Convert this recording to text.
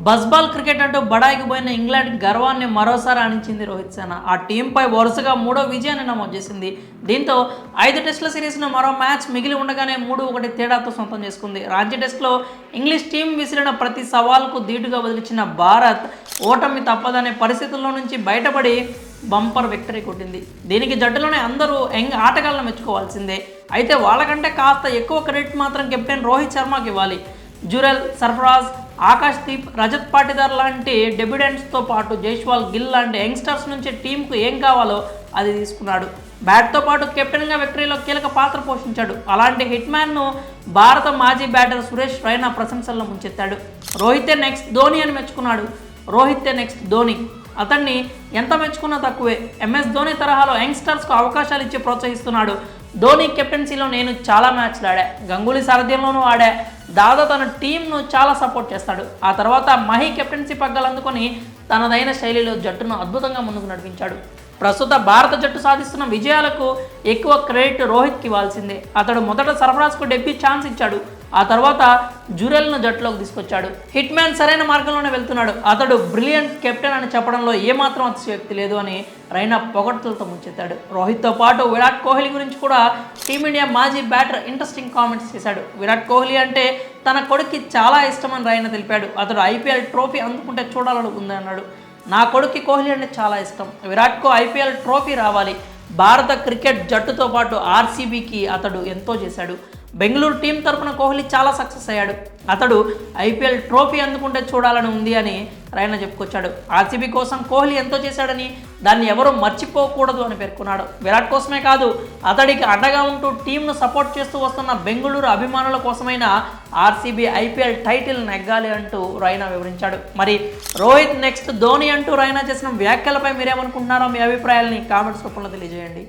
Bazball cricket అంటూ బడాయికి పోయిన England గర్వాన్ని మరోసారి ఆనించింది రోహిత్ శర్మ. ఆ టీంపై వరుసగా 3వ విజయాన్ని నమోదు చేసింది. దీంతో 5 టెస్టుల సిరీస్ను మరో మ్యాచ్ మిగిలి ఉండగానే 3-1 తేడాతో సొంతం చేసుకుంది. రాంచీ టెస్టులో ఇంగ్లీష్ టీం విసిరిన ప్రతి సవాల్కు ధీటుగా వదిలించిన భారత్ ఓటమి తప్పదనే పరిస్థితుల్లో నుంచి బయటపడి బంపర్ విక్టరీ కొట్టింది. దీనికి జట్టులోనే అందరూ యంగ్ ఆటగాళ్లను మెచ్చుకోవాల్సిందే. అయితే వాళ్ళకంటే కాస్త ఎక్కువ క్రెడిట్ మాత్రం కెప్టెన్ రోహిత్ శర్మకి ఇవ్వాలి. జురెల్, సర్ఫరాజ్, ఆకాష్ దీప్, రజత్ పాటిదార్ లాంటి డెబ్యూటెంట్స్తో పాటు జైస్వాల్, గిల్ లాంటి యంగ్స్టర్స్ నుంచి టీంకు ఏం కావాలో అది తీసుకున్నాడు. బ్యాట్తో పాటు కెప్టెన్గా విక్టరీలో కీలక పాత్ర పోషించాడు. అలాంటి హిట్ మ్యాన్ను భారత మాజీ బ్యాటర్ సురేష్ రైనా ప్రశంసల్లో ముంచెత్తాడు. రోహితే నెక్స్ట్ ధోని అని మెచ్చుకున్నాడు. రోహితే నెక్స్ట్ ధోని, అతన్ని ఎంత మెచ్చుకున్నా తక్కువే. ఎంఎస్ ధోని తరహాలో యంగ్స్టర్స్కు అవకాశాలు ఇచ్చి ప్రోత్సహిస్తున్నాడు. ధోని కెప్టెన్సీలో నేను చాలా మ్యాచ్లు ఆడా, గంగూలీ సారథ్యంలోనూ ఆడా. దాదా తన టీంను చాలా సపోర్ట్ చేస్తాడు. ఆ తర్వాత మహి కెప్టెన్సీ పగ్గాలు అందుకొని తనదైన శైలిలో జట్టును అద్భుతంగా ముందుకు నడిపించాడు. ప్రస్తుత భారత జట్టు సాధిస్తున్న విజయాలకు ఎక్కువ క్రెడిట్ రోహిత్కి ఇవ్వాల్సిందే. అతడు మొదట సర్ఫరాజ్కు డెబ్యూ ఛాన్స్ ఇచ్చాడు. ఆ తర్వాత జురెల్ను జట్టులోకి తీసుకొచ్చాడు. హిట్ మ్యాన్ సరైన మార్గంలోనే వెళ్తున్నాడు. అతడు బ్రిలియంట్ కెప్టెన్ అని చెప్పడంలో ఏమాత్రం అతిశయోక్తి లేదు అని రైనా పొగడ్తలతో ముంచెత్తాడు. రోహిత్తో పాటు విరాట్ కోహ్లీ గురించి కూడా టీమిండియా మాజీ బ్యాటర్ ఇంట్రెస్టింగ్ కామెంట్స్ చేశాడు. విరాట్ కోహ్లీ అంటే తన కొడుక్కి చాలా ఇష్టమని రైనా తెలిపాడు. అతడు ఐపీఎల్ ట్రోఫీ అందుకుంటే చూడాలని ఉందన్నాడు. నా కొడుక్కి కోహ్లీ అంటే చాలా ఇష్టం. విరాట్కు ఐపీఎల్ ట్రోఫీ రావాలి. భారత క్రికెట్ జట్టుతో పాటు ఆర్సీబీకి అతడు ఎంతో చేశాడు. బెంగళూరు టీం తరపున కోహ్లీ చాలా సక్సెస్ అయ్యాడు. అతడు ఐపీఎల్ ట్రోఫీ అందుకుంటే చూడాలని ఉంది అని రైనా చెప్పుకొచ్చాడు. ఆర్సీబీ కోసం కోహ్లీ ఎంతో చేశాడని, దాన్ని ఎవరూ మర్చిపోకూడదు అని పేర్కొన్నాడు. విరాట్ కోసమే కాదు, అతడికి అండగా ఉంటూ టీంను సపోర్ట్ చేస్తూ వస్తున్న బెంగళూరు అభిమానుల కోసమైన ఆర్సీబీ ఐపీఎల్ టైటిల్ నెగ్గాలి అంటూ రైనా వివరించాడు. మరి రోహిత్ నెక్స్ట్ ధోని అంటూ రైనా చేసిన వ్యాఖ్యలపై మీరేమనుకుంటున్నారో మీ అభిప్రాయాలని కామెంట్స్ రూపంలో తెలియజేయండి.